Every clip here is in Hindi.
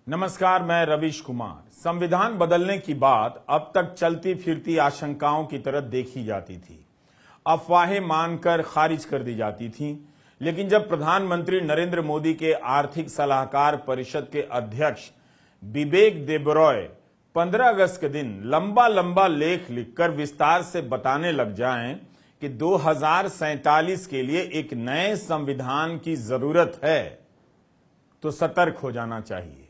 नमस्कार, मैं रवीश कुमार। संविधान बदलने की बात अब तक चलती फिरती आशंकाओं की तरह देखी जाती थी, अफवाहें मानकर खारिज कर दी जाती थीं। लेकिन जब प्रधानमंत्री नरेंद्र मोदी के आर्थिक सलाहकार परिषद के अध्यक्ष बिबेक देबरॉय 15 अगस्त के दिन लंबा लंबा लेख लिखकर विस्तार से बताने लग जाएं कि 2047 के लिए एक नए संविधान की जरूरत है, तो सतर्क हो जाना चाहिए।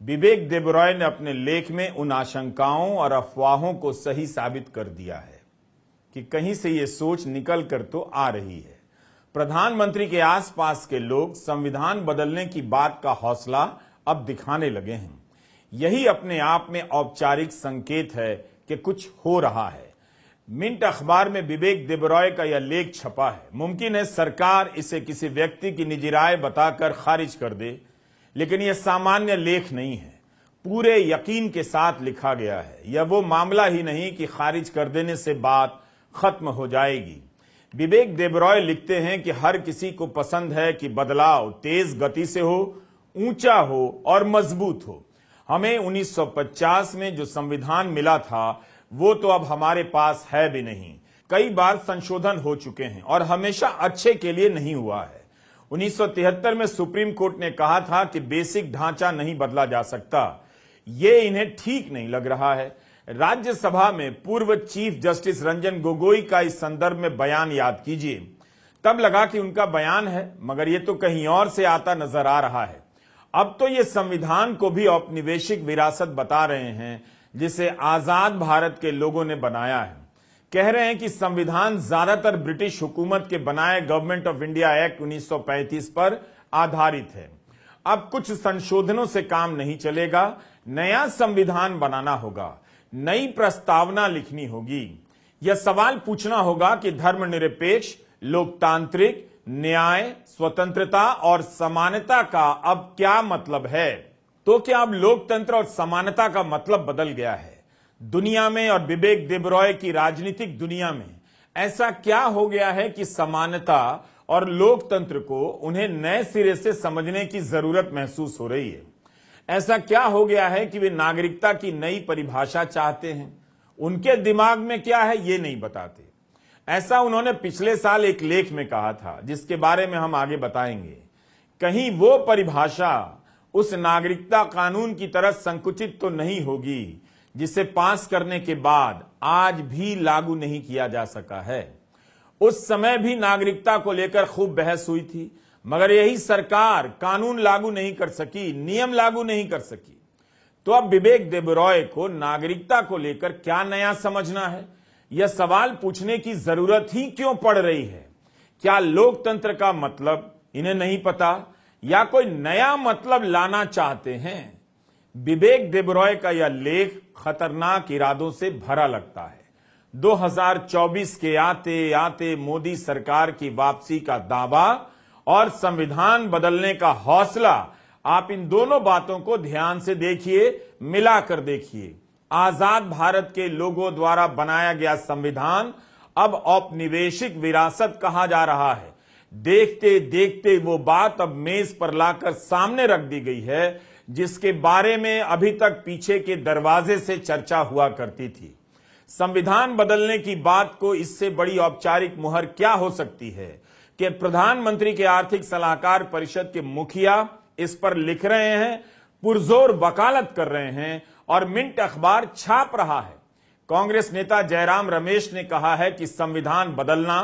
बिबेक देबरॉय ने अपने लेख में उन आशंकाओं और अफवाहों को सही साबित कर दिया है कि कहीं से ये सोच निकल कर तो आ रही है। प्रधानमंत्री के आसपास के लोग संविधान बदलने की बात का हौसला अब दिखाने लगे हैं। यही अपने आप में औपचारिक संकेत है कि कुछ हो रहा है। मिंट अखबार में बिबेक देबरॉय का यह लेख छपा है। मुमकिन है सरकार इसे किसी व्यक्ति की निजी राय बताकर खारिज कर दे, लेकिन यह सामान्य लेख नहीं है, पूरे यकीन के साथ लिखा गया है। यह वो मामला ही नहीं कि खारिज कर देने से बात खत्म हो जाएगी। बिबेक देबरॉय लिखते हैं कि हर किसी को पसंद है कि बदलाव तेज गति से हो, ऊंचा हो और मजबूत हो। हमें 1950 में जो संविधान मिला था वो तो अब हमारे पास है भी नहीं। कई बार संशोधन हो चुके हैं और हमेशा अच्छे के लिए नहीं हुआ है। 1973 में सुप्रीम कोर्ट ने कहा था कि बेसिक ढांचा नहीं बदला जा सकता। ये इन्हें ठीक नहीं लग रहा है। राज्यसभा में पूर्व चीफ जस्टिस रंजन गोगोई का इस संदर्भ में बयान याद कीजिए। तब लगा कि उनका बयान है, मगर ये तो कहीं और से आता नजर आ रहा है। अब तो ये संविधान को भी औपनिवेशिक विरासत बता रहे हैं, जिसे आजाद भारत के लोगों ने बनाया है। कह रहे हैं कि संविधान ज्यादातर ब्रिटिश हुकूमत के बनाए गवर्नमेंट ऑफ इंडिया एक्ट 1935 पर आधारित है। अब कुछ संशोधनों से काम नहीं चलेगा, नया संविधान बनाना होगा, नई प्रस्तावना लिखनी होगी। यह सवाल पूछना होगा कि धर्मनिरपेक्ष, लोकतांत्रिक, न्याय, स्वतंत्रता और समानता का अब क्या मतलब है। तो क्या अब लोकतंत्र और समानता का मतलब बदल गया है दुनिया में? और बिबेक देबरॉय की राजनीतिक दुनिया में ऐसा क्या हो गया है कि समानता और लोकतंत्र को उन्हें नए सिरे से समझने की जरूरत महसूस हो रही है? ऐसा क्या हो गया है कि वे नागरिकता की नई परिभाषा चाहते हैं? उनके दिमाग में क्या है ये नहीं बताते। ऐसा उन्होंने पिछले साल एक लेख में कहा था, जिसके बारे में हम आगे बताएंगे। कहीं वो परिभाषा उस नागरिकता कानून की तरह संकुचित तो नहीं होगी जिसे पास करने के बाद आज भी लागू नहीं किया जा सका है। उस समय भी नागरिकता को लेकर खूब बहस हुई थी, मगर यही सरकार कानून लागू नहीं कर सकी, नियम लागू नहीं कर सकी। तो अब बिबेक देबरॉय को नागरिकता को लेकर क्या नया समझना है, यह सवाल पूछने की जरूरत ही क्यों पड़ रही है? क्या लोकतंत्र का मतलब इन्हें नहीं पता या कोई नया मतलब लाना चाहते हैं? बिबेक देबरॉय का यह लेख खतरनाक इरादों से भरा लगता है। 2024 के आते आते मोदी सरकार की वापसी का दावा और संविधान बदलने का हौसला, आप इन दोनों बातों को ध्यान से देखिए, मिलाकर देखिए। आजाद भारत के लोगों द्वारा बनाया गया संविधान अब औपनिवेशिक विरासत कहा जा रहा है। देखते देखते वो बात अब मेज पर लाकर सामने रख दी गई है, जिसके बारे में अभी तक पीछे के दरवाजे से चर्चा हुआ करती थी। संविधान बदलने की बात को इससे बड़ी औपचारिक मुहर क्या हो सकती है कि प्रधानमंत्री के आर्थिक सलाहकार परिषद के मुखिया इस पर लिख रहे हैं, पुरजोर वकालत कर रहे हैं और मिंट अखबार छाप रहा है। कांग्रेस नेता जयराम रमेश ने कहा है कि संविधान बदलना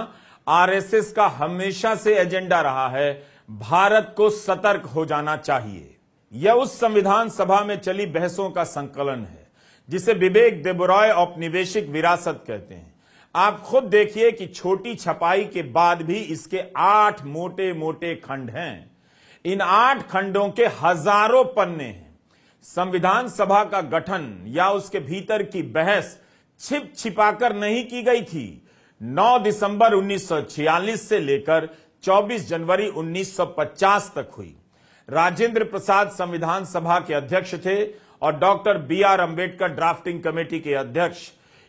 आरएसएस का हमेशा से एजेंडा रहा है, भारत को सतर्क हो जाना चाहिए। यह उस संविधान सभा में चली बहसों का संकलन है जिसे बिबेक देबरॉय औपनिवेशिक विरासत कहते हैं। आप खुद देखिए कि छोटी छपाई के बाद भी इसके 8 मोटे मोटे खंड हैं। इन 8 खंडों के हजारों पन्ने हैं। संविधान सभा का गठन या उसके भीतर की बहस छिप छिपाकर नहीं की गई थी। 9 दिसंबर 1946 से लेकर 24 जनवरी 1950 तक हुई। राजेंद्र प्रसाद संविधान सभा के अध्यक्ष थे और doctor BR Ambedkar drafting committee के अध्यक्ष।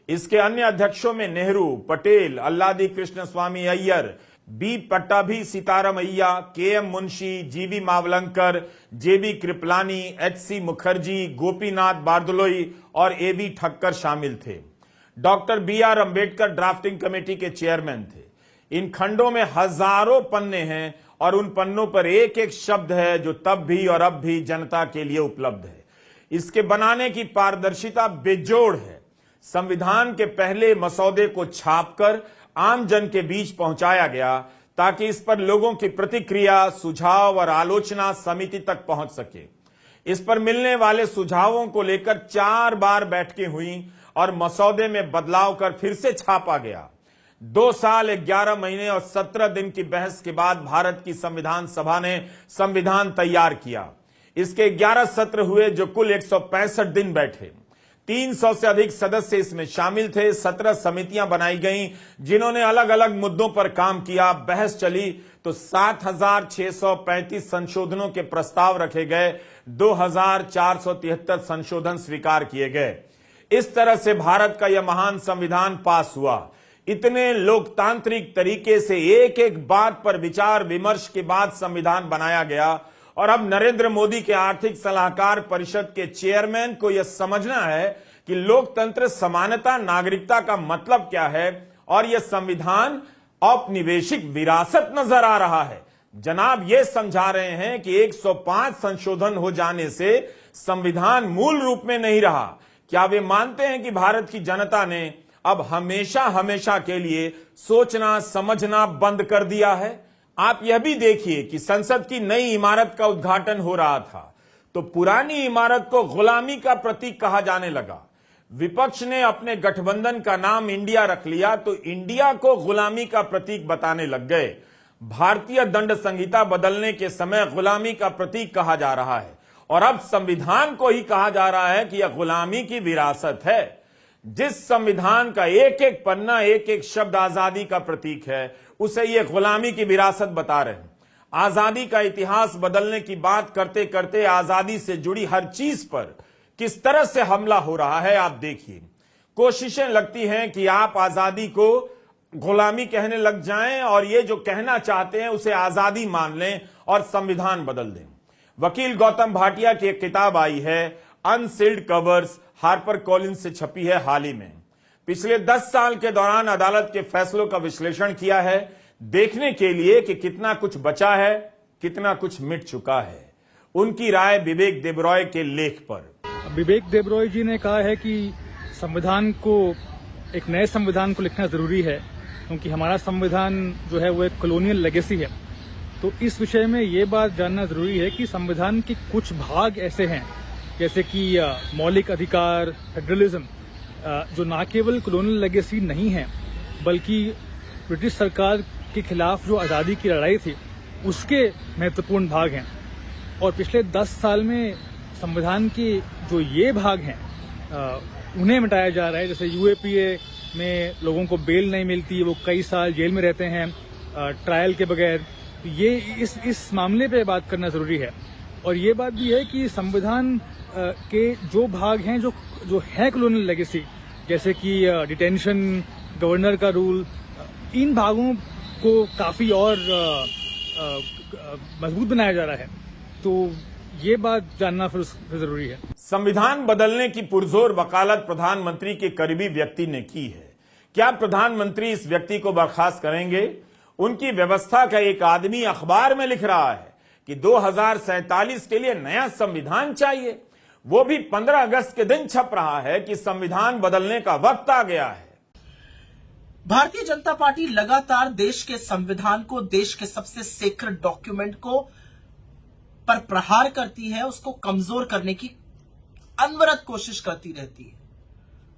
इसके अन्य अध्यक्षों में नेहरू, पटेल, अल्लादी कृष्ण स्वामी अय्यर, बी पट्टाभी सीतारामैया, के एम मुंशी, जीवी मावलंकर, जेबी कृपलानी, एच.सी. मुखर्जी, गोपीनाथ बारदोलोई और ए.बी. ठक्कर शामिल थे। Doctor B R. Ambedkar drafting committee के चेयरमैन थे। इन खंडों में हजारों पन्ने हैं और उन पन्नों पर एक एक शब्द है जो तब भी और अब भी जनता के लिए उपलब्ध है। इसके बनाने की पारदर्शिता बेजोड़ है। संविधान के पहले मसौदे को छापकर आम जन के बीच पहुंचाया गया ताकि इस पर लोगों की प्रतिक्रिया, सुझाव और आलोचना समिति तक पहुंच सके। इस पर मिलने वाले सुझावों को लेकर 4 बार बैठकें हुई और मसौदे में बदलाव कर फिर से छापा गया। 2 साल 11 महीने और 17 दिन की बहस के बाद भारत की संविधान सभा ने संविधान तैयार किया। इसके 11 सत्र हुए जो कुल 165 दिन बैठे। 300 से अधिक सदस्य इसमें शामिल थे। 17 समितियां बनाई गईं जिन्होंने अलग अलग मुद्दों पर काम किया। बहस चली तो 7,635 संशोधनों के प्रस्ताव रखे गए। 2,473 संशोधन स्वीकार किए गए। इस तरह से भारत का यह महान संविधान पास हुआ। इतने लोकतांत्रिक तरीके से एक एक बात पर विचार विमर्श के बाद संविधान बनाया गया और अब नरेंद्र मोदी के आर्थिक सलाहकार परिषद के चेयरमैन को यह समझना है कि लोकतंत्र, समानता, नागरिकता का मतलब क्या है और यह संविधान औपनिवेशिक विरासत नजर आ रहा है। जनाब ये समझा रहे हैं कि 105 संशोधन हो जाने से संविधान मूल रूप में नहीं रहा। क्या वे मानते हैं कि भारत की जनता ने अब हमेशा हमेशा के लिए सोचना समझना बंद कर दिया है? आप यह भी देखिए कि संसद की नई इमारत का उद्घाटन हो रहा था तो पुरानी इमारत को गुलामी का प्रतीक कहा जाने लगा। विपक्ष ने अपने गठबंधन का नाम इंडिया रख लिया तो इंडिया को गुलामी का प्रतीक बताने लग गए। भारतीय दंड संहिता बदलने के समय गुलामी का प्रतीक कहा जा रहा है और अब संविधान को ही कहा जा रहा है कि यह गुलामी की विरासत है। जिस संविधान का एक एक पन्ना, एक एक शब्द आजादी का प्रतीक है, उसे ये गुलामी की विरासत बता रहे हैं। आजादी का इतिहास बदलने की बात करते करते आजादी से जुड़ी हर चीज पर किस तरह से हमला हो रहा है आप देखिए। कोशिशें लगती हैं कि आप आजादी को गुलामी कहने लग जाएं और ये जो कहना चाहते हैं उसे आजादी मान लें और संविधान बदल दें। वकील गौतम भाटिया की एक किताब आई है, अनसील्ड कवर्स, हार्पर कॉलिंस से छपी है हाल ही में। पिछले 10 साल के दौरान अदालत के फैसलों का विश्लेषण किया है देखने के लिए कि कितना कुछ बचा है, कितना कुछ मिट चुका है। उनकी राय विवेक देबरॉय के लेख पर। विवेक देबरॉय जी ने कहा है कि संविधान को, एक नए संविधान को लिखना जरूरी है क्योंकि हमारा संविधान जो है वो एक कॉलोनियल लेगेसी है। तो इस विषय में ये बात जानना जरूरी है कि संविधान के कुछ भाग ऐसे हैं जैसे कि मौलिक अधिकार, फेडरलिज्म, जो ना केवल कॉलोनियल लेगेसी नहीं है बल्कि ब्रिटिश सरकार के खिलाफ जो आज़ादी की लड़ाई थी उसके महत्वपूर्ण भाग हैं। और पिछले 10 साल में संविधान के जो ये भाग हैं उन्हें मिटाया जा रहा है। जैसे यूएपीए में लोगों को बेल नहीं मिलती, वो कई साल जेल में रहते हैं ट्रायल के बगैर। ये इस मामले पे बात करना जरूरी है। और ये बात भी है कि संविधान के जो भाग हैं जो है कॉलोनियल लेगेसी, जैसे कि डिटेंशन, गवर्नर का रूल, इन भागों को काफी और मजबूत बनाया जा रहा है। तो ये बात जानना फिर जरूरी है। संविधान बदलने की पुरजोर वकालत प्रधानमंत्री के करीबी व्यक्ति ने की है। क्या प्रधानमंत्री इस व्यक्ति को बर्खास्त करेंगे? उनकी व्यवस्था का एक आदमी अखबार में लिख रहा है कि 2047 के लिए नया संविधान चाहिए। वो भी 15 अगस्त के दिन छप रहा है कि संविधान बदलने का वक्त आ गया है। भारतीय जनता पार्टी लगातार देश के संविधान को, देश के सबसे सेक्रेड डॉक्यूमेंट को पर प्रहार करती है, उसको कमजोर करने की अनवरत कोशिश करती रहती है।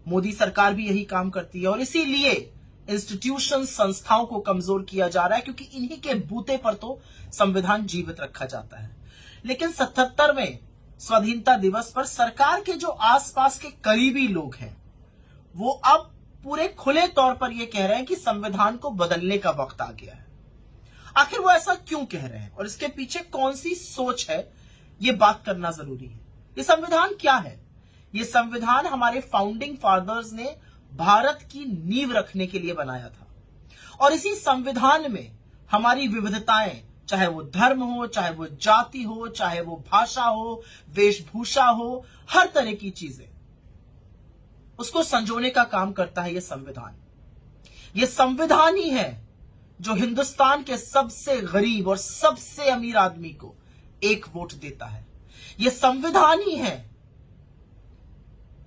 मोदी सरकार भी यही काम करती है और इसीलिए इंस्टीट्यूशन, संस्थाओं को कमजोर किया जा रहा है क्योंकि इन्हीं के बूते पर तो संविधान जीवित रखा जाता है। लेकिन 77वें स्वाधीनता दिवस पर सरकार के जो आसपास के करीबी लोग हैं वो अब पूरे खुले तौर पर यह कह रहे हैं कि संविधान को बदलने का वक्त आ गया है। आखिर वो ऐसा क्यों कह रहे हैं और इसके पीछे कौन सी सोच है, ये बात करना जरूरी है। ये संविधान क्या है? ये संविधान हमारे फाउंडिंग फादर्स ने भारत की नींव रखने के लिए बनाया था और इसी संविधान में हमारी विविधताएं, चाहे वो धर्म हो, चाहे वो जाति हो, चाहे वो भाषा हो, वेशभूषा हो, हर तरह की चीजें, उसको संजोने का काम करता है ये संविधान। ये संविधान ही है जो हिंदुस्तान के सबसे गरीब और सबसे अमीर आदमी को एक वोट देता है। ये संविधान ही है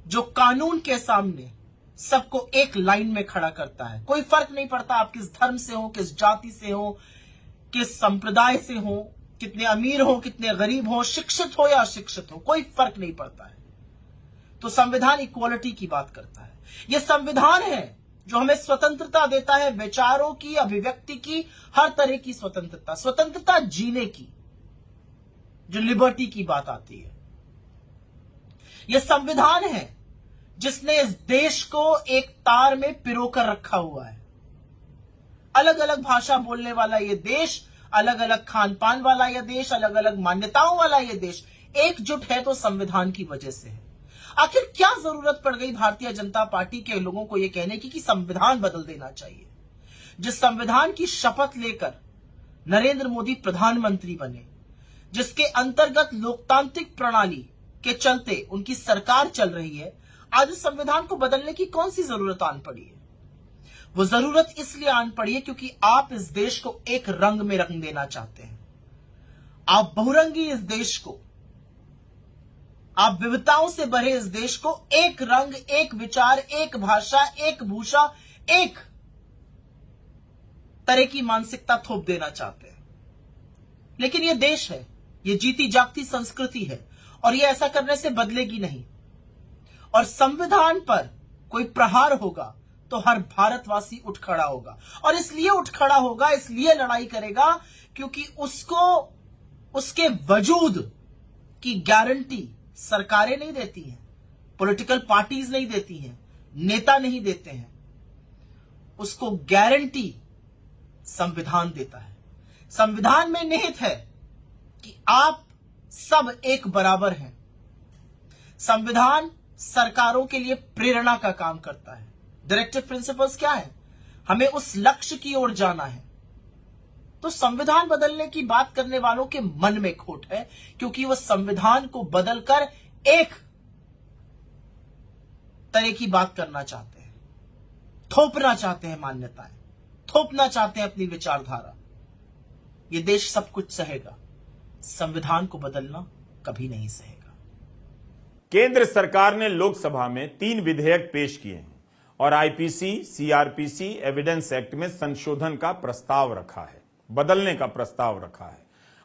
जो कानून के सामने सबको एक लाइन में खड़ा करता है। कोई फर्क नहीं पड़ता आप किस धर्म से हो, किस जाति से हो, किस संप्रदाय से हो, कितने अमीर हो, कितने गरीब हो, शिक्षित हो या अशिक्षित हो, कोई फर्क नहीं पड़ता है। तो संविधान इक्वालिटी की बात करता है। यह संविधान है जो हमें स्वतंत्रता देता है, विचारों की, अभिव्यक्ति की, हर तरह की स्वतंत्रता, स्वतंत्रता जीने की, जो लिबर्टी की बात आती है। यह संविधान है जिसने इस देश को एक तार में पिरोकर रखा हुआ है। अलग अलग भाषा बोलने वाला यह देश, अलग अलग खान पान वाला यह देश, अलग अलग मान्यताओं वाला यह देश एकजुट है तो संविधान की वजह से है। आखिर क्या जरूरत पड़ गई भारतीय जनता पार्टी के लोगों को यह कहने की कि संविधान बदल देना चाहिए? जिस संविधान की शपथ लेकर नरेंद्र मोदी प्रधानमंत्री बने, जिसके अंतर्गत लोकतांत्रिक प्रणाली के चलते उनकी सरकार चल रही है, आज उस संविधान को बदलने की कौन सी जरूरत आन पड़ी है? वो जरूरत इसलिए आन पड़ी है क्योंकि आप इस देश को एक रंग में रंग देना चाहते हैं। आप बहुरंगी इस देश को, आप विविधताओं से भरे इस देश को एक रंग, एक विचार, एक भाषा, एक भूषा, एक तरह की मानसिकता थोप देना चाहते हैं। लेकिन यह देश है, यह जीती जागती संस्कृति है और यह ऐसा करने से बदलेगी नहीं। और संविधान पर कोई प्रहार होगा तो हर भारतवासी उठ खड़ा होगा, और इसलिए उठ खड़ा होगा, इसलिए लड़ाई करेगा क्योंकि उसको उसके वजूद की गारंटी सरकारें नहीं देती हैं, पॉलिटिकल पार्टीज नहीं देती हैं, नेता नहीं देते हैं। उसको गारंटी संविधान देता है। संविधान में निहित है कि आप सब एक बराबर हैं। संविधान सरकारों के लिए प्रेरणा का काम करता है। डायरेक्टिव प्रिंसिपल्स क्या है? हमें उस लक्ष्य की ओर जाना है। तो संविधान बदलने की बात करने वालों के मन में खोट है, क्योंकि वह संविधान को बदलकर एक तरह की बात करना चाहते हैं, थोपना चाहते हैं मान्यताएं, थोपना चाहते हैं अपनी विचारधारा। यह देश सब कुछ सहेगा, संविधान को बदलना कभी नहीं सहेगा। केंद्र सरकार ने लोकसभा में 3 विधेयक पेश किए हैं और आईपीसी, सीआरपीसी, एविडेंस एक्ट में संशोधन का प्रस्ताव रखा है, बदलने का प्रस्ताव रखा है।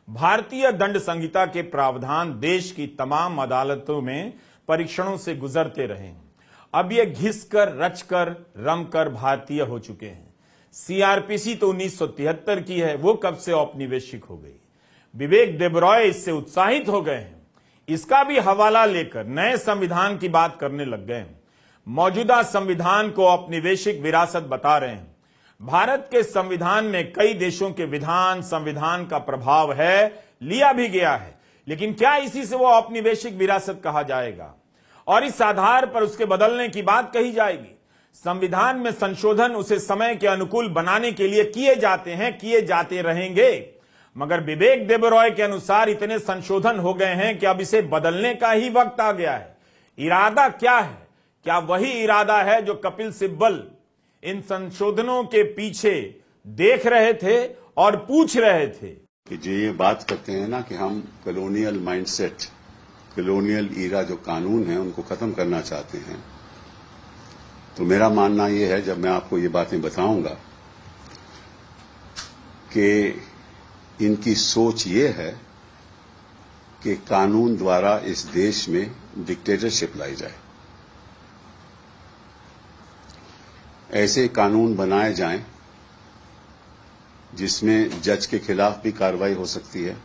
भारतीय दंड संहिता के प्रावधान देश की तमाम अदालतों में परीक्षणों से गुजरते रहे हैं। अब ये घिसकर, रचकर, रमकर भारतीय हो चुके हैं। सीआरपीसी तो 1973 की है, वो कब से औपनिवेशिक हो गई। विवेक देबरॉय इससे उत्साहित हो गए हैं, इसका भी हवाला लेकर नए संविधान की बात करने लग गए हैं। मौजूदा संविधान को औपनिवेशिक विरासत बता रहे हैं। भारत के संविधान में कई देशों के विधान, संविधान का प्रभाव है, लिया भी गया है, लेकिन क्या इसी से वो औपनिवेशिक विरासत कहा जाएगा और इस आधार पर उसके बदलने की बात कही जाएगी? संविधान में संशोधन उसे समय के अनुकूल बनाने के लिए किए जाते हैं, किए जाते रहेंगे, मगर विवेक देबरॉय के अनुसार इतने संशोधन हो गए हैं कि अब इसे बदलने का ही वक्त आ गया है। इरादा क्या है? क्या वही इरादा है जो कपिल सिब्बल इन संशोधनों के पीछे देख रहे थे और पूछ रहे थे? कि जो ये बात करते हैं ना कि हम कॉलोनियल माइंडसेट, कॉलोनियल ईरा जो कानून है उनको खत्म करना चाहते हैं, तो मेरा मानना ये है, जब मैं आपको ये बातें बताऊंगा, कि इनकी सोच ये है कि कानून द्वारा इस देश में डिक्टेटरशिप लाई जाए, ऐसे कानून बनाए जाएं जिसमें जज के खिलाफ भी कार्रवाई हो सकती है,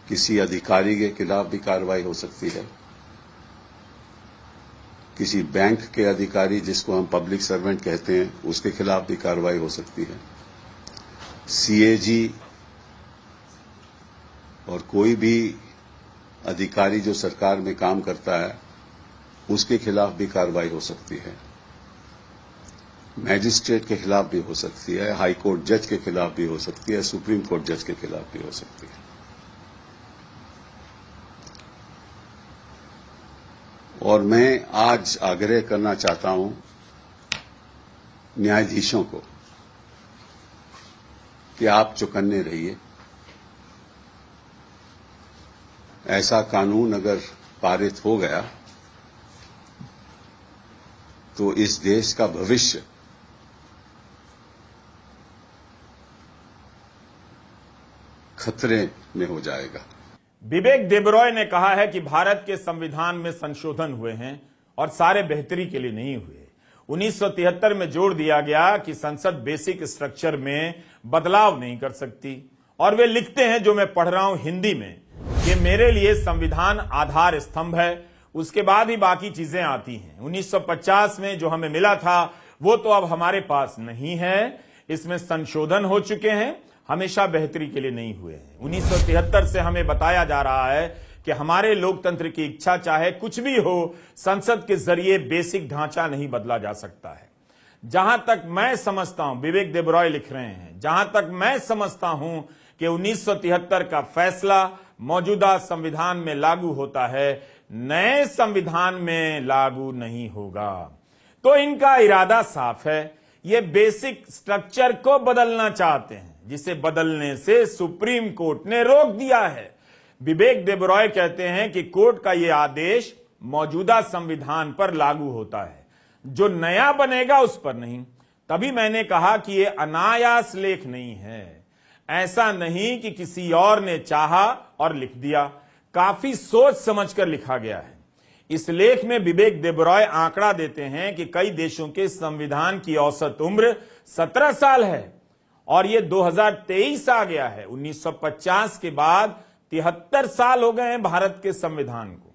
किसी अधिकारी के खिलाफ भी कार्रवाई हो सकती है, किसी बैंक के अधिकारी जिसको हम पब्लिक सर्वेंट कहते हैं उसके खिलाफ भी कार्रवाई हो सकती है, सीएजी और कोई भी अधिकारी जो सरकार में काम करता है उसके खिलाफ भी कार्रवाई हो सकती है। मैजिस्ट्रेट के खिलाफ भी हो सकती है, हाई कोर्ट जज के खिलाफ भी हो सकती है, सुप्रीम कोर्ट जज के खिलाफ भी हो सकती है। और मैं आज आग्रह करना चाहता हूं न्यायाधीशों को कि आप चौकन्ने रहिए। ऐसा कानून अगर पारित हो गया तो इस देश का भविष्य खतरे में हो जाएगा। विवेक देबरॉय ने कहा है कि भारत के संविधान में संशोधन हुए हैं और सारे बेहतरी के लिए नहीं हुए। 1973 में जोड़ दिया गया कि संसद बेसिक स्ट्रक्चर में बदलाव नहीं कर सकती, और वे लिखते हैं, जो मैं पढ़ रहा हूं हिंदी में, कि मेरे लिए संविधान आधार स्तंभ है, उसके बाद ही बाकी चीजें आती हैं। 1950 में जो हमें मिला था वो तो अब हमारे पास नहीं है, इसमें संशोधन हो चुके हैं, हमेशा बेहतरी के लिए नहीं हुए हैं। 1973 से हमें बताया जा रहा है कि हमारे लोकतंत्र की इच्छा चाहे कुछ भी हो, संसद के जरिए बेसिक ढांचा नहीं बदला जा सकता है। जहां तक मैं समझता हूं, विवेक देबरॉय लिख रहे हैं, जहां तक मैं समझता हूं कि 1973 का फैसला मौजूदा संविधान में लागू होता है, नए संविधान में लागू नहीं होगा। तो इनका इरादा साफ है, ये बेसिक स्ट्रक्चर को बदलना चाहते हैं, जिसे बदलने से सुप्रीम कोर्ट ने रोक दिया है। विवेक देबरॉय कहते हैं कि कोर्ट का यह आदेश मौजूदा संविधान पर लागू होता है, जो नया बनेगा उस पर नहीं। तभी मैंने कहा कि यह अनायास लेख नहीं है, ऐसा नहीं कि किसी और ने चाहा और लिख दिया, काफी सोच समझकर लिखा गया है। इस लेख में विवेक देबरॉय आंकड़ा देते हैं कि कई देशों के संविधान की औसत उम्र 17 साल है और ये 2023 आ गया है। 1950 के बाद 73 साल हो गए हैं भारत के संविधान को।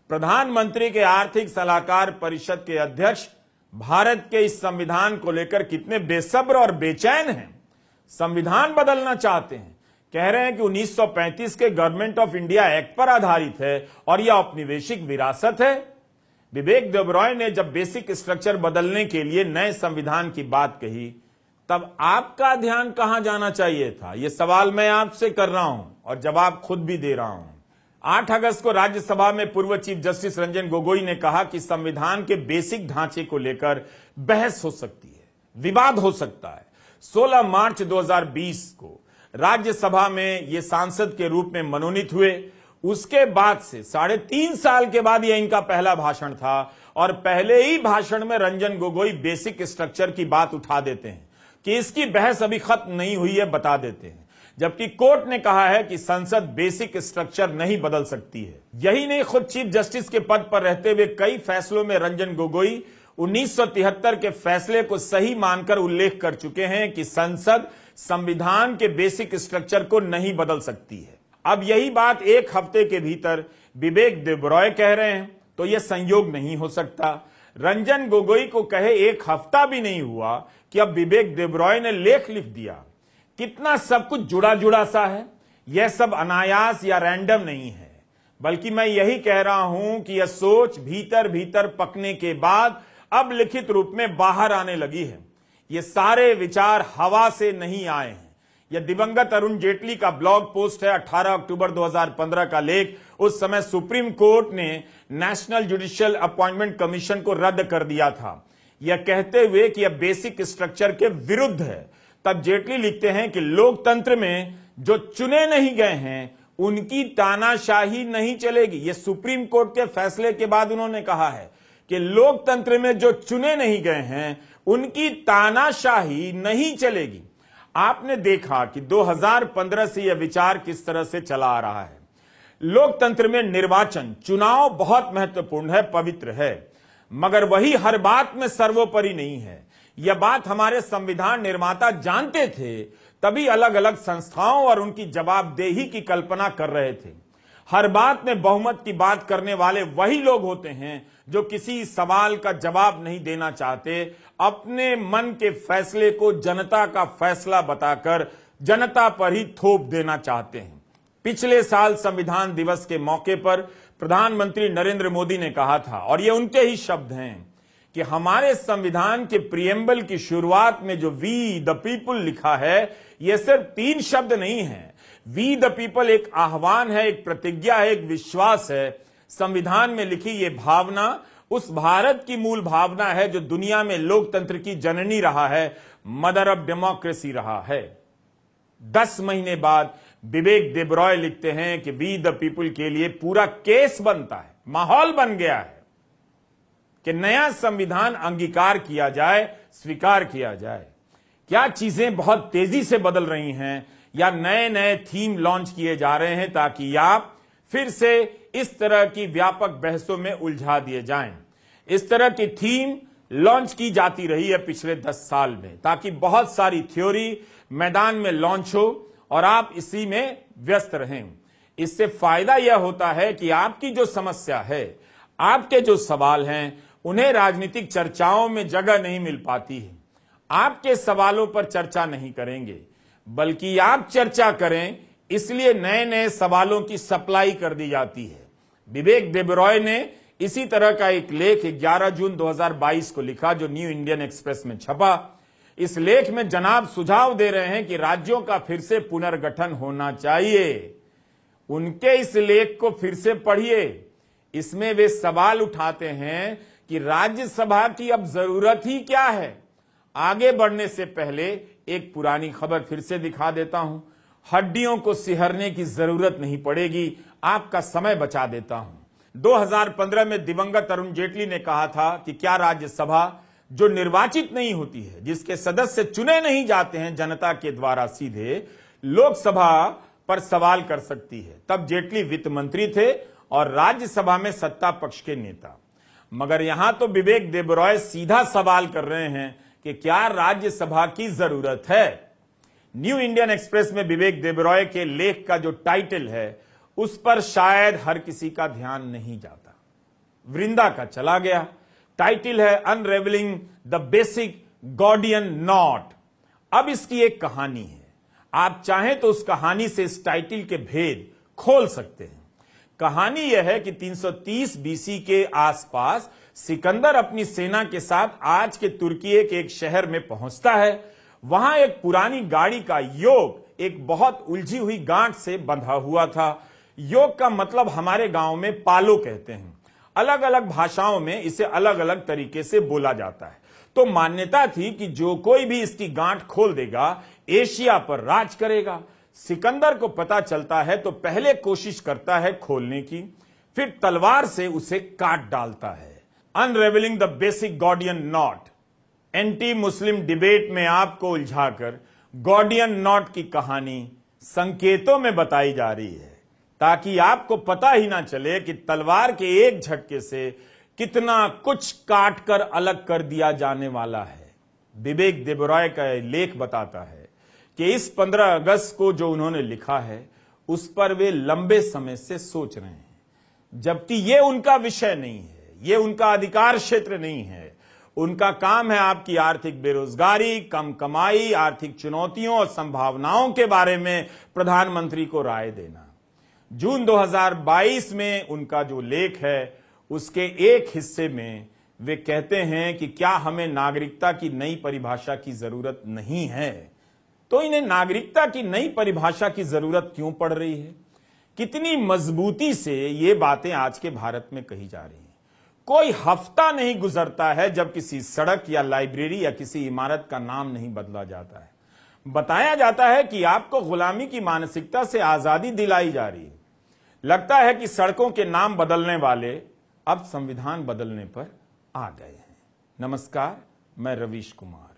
प्रधानमंत्री के आर्थिक सलाहकार परिषद के अध्यक्ष भारत के इस संविधान को लेकर कितने बेसब्र और बेचैन हैं, संविधान बदलना चाहते हैं, कह रहे हैं कि 1935 के गवर्नमेंट ऑफ इंडिया एक्ट पर आधारित है और यह औपनिवेशिक विरासत है। विवेक देबरॉय ने जब बेसिक स्ट्रक्चर बदलने के लिए नए संविधान की बात कही, तब आपका ध्यान कहां जाना चाहिए था? यह सवाल मैं आपसे कर रहा हूं और जवाब खुद भी दे रहा हूं। 8 अगस्त को राज्यसभा में पूर्व चीफ जस्टिस रंजन गोगोई ने कहा कि संविधान के बेसिक ढांचे को लेकर बहस हो सकती है, विवाद हो सकता है। 16 मार्च 2020 को राज्यसभा में ये सांसद के रूप में मनोनीत हुए। उसके बाद से 3.5 साल के बाद यह इनका पहला भाषण था और पहले ही भाषण में रंजन गोगोई बेसिक स्ट्रक्चर की बात उठा देते हैं कि इसकी बहस अभी खत्म नहीं हुई है, बता देते हैं, जबकि कोर्ट ने कहा है कि संसद बेसिक स्ट्रक्चर नहीं बदल सकती है। यही नहीं, खुद चीफ जस्टिस के पद पर रहते हुए कई फैसलों में रंजन गोगोई 1973 के फैसले को सही मानकर उल्लेख कर चुके हैं कि संसद संविधान के बेसिक स्ट्रक्चर को नहीं बदल सकती है। अब यही बात एक हफ्ते के भीतर विवेक देबरॉय कह रहे हैं, तो यह संयोग नहीं हो सकता। रंजन गोगोई को कहे 1 हफ्ता भी नहीं हुआ कि अब विवेक देबरॉय ने लेख लिख दिया। कितना सब कुछ जुड़ा जुड़ा सा है। यह सब अनायास या रैंडम नहीं है, बल्कि मैं यही कह रहा हूं कि यह सोच भीतर भीतर पकने के बाद अब लिखित रूप में बाहर आने लगी है। ये सारे विचार हवा से नहीं आए हैं। यह दिवंगत अरुण जेटली का ब्लॉग पोस्ट है, 18 अक्टूबर 2015 का लेख। उस समय सुप्रीम कोर्ट ने नेशनल जुडिशियल अपॉइंटमेंट कमीशन को रद्द कर दिया था, यह कहते हुए कि यह बेसिक स्ट्रक्चर के विरुद्ध है। तब जेटली लिखते हैं कि लोकतंत्र में जो चुने नहीं गए हैं उनकी तानाशाही नहीं चलेगी। यह सुप्रीम कोर्ट के फैसले के बाद उन्होंने कहा है कि लोकतंत्र में जो चुने नहीं गए हैं उनकी तानाशाही नहीं चलेगी। आपने देखा कि 2015 से यह विचार किस तरह से चला आ रहा है। लोकतंत्र में निर्वाचन, चुनाव बहुत महत्वपूर्ण है, पवित्र है, मगर वही हर बात में सर्वोपरि नहीं है। यह बात हमारे संविधान निर्माता जानते थे, तभी अलग अलग संस्थाओं और उनकी जवाबदेही की कल्पना कर रहे थे। हर बात में बहुमत की बात करने वाले वही लोग होते हैं जो किसी सवाल का जवाब नहीं देना चाहते, अपने मन के फैसले को जनता का फैसला बताकर जनता पर ही थोप देना चाहते हैं। पिछले साल संविधान दिवस के मौके पर प्रधानमंत्री नरेंद्र मोदी ने कहा था, और ये उनके ही शब्द हैं, कि हमारे संविधान के प्रियम्बल की शुरुआत में जो वी द पीपल लिखा है, यह सिर्फ 3 शब्द नहीं है। वी द पीपल एक आह्वान है, एक प्रतिज्ञा है, एक विश्वास है। संविधान में लिखी यह भावना उस भारत की मूल भावना है जो दुनिया में लोकतंत्र की जननी रहा है, मदर ऑफ डेमोक्रेसी रहा है। 10 महीने बाद विवेक देबरॉय लिखते हैं कि वी द पीपल के लिए पूरा केस बनता है, माहौल बन गया है कि नया संविधान अंगीकार किया जाए, स्वीकार किया जाए। क्या चीजें बहुत तेजी से बदल रही हैं या नए नए थीम लॉन्च किए जा रहे हैं ताकि आप फिर से इस तरह की व्यापक बहसों में उलझा दिए जाएं। इस तरह की थीम लॉन्च की जाती रही है पिछले 10 साल में ताकि बहुत सारी थ्योरी मैदान में लॉन्च हो और आप इसी में व्यस्त रहें। इससे फायदा यह होता है कि आपकी जो समस्या है, आपके जो सवाल हैं, उन्हें राजनीतिक चर्चाओं में जगह नहीं मिल पाती है। आपके सवालों पर चर्चा नहीं करेंगे, बल्कि आप चर्चा करें, इसलिए नए नए सवालों की सप्लाई कर दी जाती है। विवेक देबरॉय ने इसी तरह का एक लेख 11 जून 2022 को लिखा जो न्यू इंडियन एक्सप्रेस में छपा। इस लेख में जनाब सुझाव दे रहे हैं कि राज्यों का फिर से पुनर्गठन होना चाहिए। उनके इस लेख को फिर से पढ़िए। इसमें वे सवाल उठाते हैं कि राज्यसभा की अब जरूरत ही क्या है। आगे बढ़ने से पहले एक पुरानी खबर फिर से दिखा देता हूं। हड्डियों को सिहरने की जरूरत नहीं पड़ेगी, आपका समय बचा देता हूं। 2015 में दिवंगत अरुण जेटली ने कहा था कि क्या राज्यसभा जो निर्वाचित नहीं होती है, जिसके सदस्य चुने नहीं जाते हैं जनता के द्वारा सीधे, लोकसभा पर सवाल कर सकती है। तब जेटली वित्त मंत्री थे और राज्यसभा में सत्ता पक्ष के नेता। मगर यहां तो विवेक देबरॉय सीधा सवाल कर रहे हैं कि क्या राज्यसभा की जरूरत है। न्यू इंडियन एक्सप्रेस में विवेक देबरॉय के लेख का जो टाइटल है, उस पर शायद हर किसी का ध्यान नहीं जाता। वृंदा का चला गया। टाइटल है unravelling the basic Gordian not. अब इसकी एक कहानी है। आप चाहें तो उस कहानी से इस टाइटल के भेद खोल सकते हैं। कहानी यह है कि 330 बीसी के आसपास सिकंदर अपनी सेना के साथ आज के तुर्की के एक शहर में पहुंचता है। वहां एक पुरानी गाड़ी का योक एक बहुत उलझी हुई गांठ से बंधा हुआ था। योक का मतलब हमारे गांव में पालो कहते हैं। अलग अलग भाषाओं में इसे अलग अलग तरीके से बोला जाता है। तो मान्यता थी कि जो कोई भी इसकी गांठ खोल देगा, एशिया पर राज करेगा। सिकंदर को पता चलता है तो पहले कोशिश करता है खोलने की, फिर तलवार से उसे काट डालता है। Unravelling the basic Gordian knot. Anti Muslim debate में आपको उलझाकर गॉडियन नॉट की कहानी संकेतों में बताई जा रही है ताकि आपको पता ही ना चले कि तलवार के एक झटके से कितना कुछ काट कर अलग कर दिया जाने वाला है। विवेक देबरॉय का लेख बताता है कि इस 15 अगस्त को जो उन्होंने लिखा है, उस पर वे लंबे समय से सोच रहे हैं, जबकि यह उनका विषय नहीं है, यह उनका अधिकार क्षेत्र नहीं है। उनका काम है आपकी आर्थिक बेरोजगारी, कम कमाई, आर्थिक चुनौतियों और संभावनाओं के बारे में प्रधानमंत्री को राय देना। जून 2022 में उनका जो लेख है, उसके एक हिस्से में वे कहते हैं कि क्या हमें नागरिकता की नई परिभाषा की जरूरत नहीं है। तो इन्हें नागरिकता की नई परिभाषा की जरूरत क्यों पड़ रही है? कितनी मजबूती से ये बातें आज के भारत में कही जा रही हैं। कोई हफ्ता नहीं गुजरता है जब किसी सड़क या लाइब्रेरी या किसी इमारत का नाम नहीं बदला जाता है। बताया जाता है कि आपको गुलामी की मानसिकता से आजादी दिलाई जा रही है। लगता है कि सड़कों के नाम बदलने वाले अब संविधान बदलने पर आ गए हैं। नमस्कार, मैं रवीश कुमार।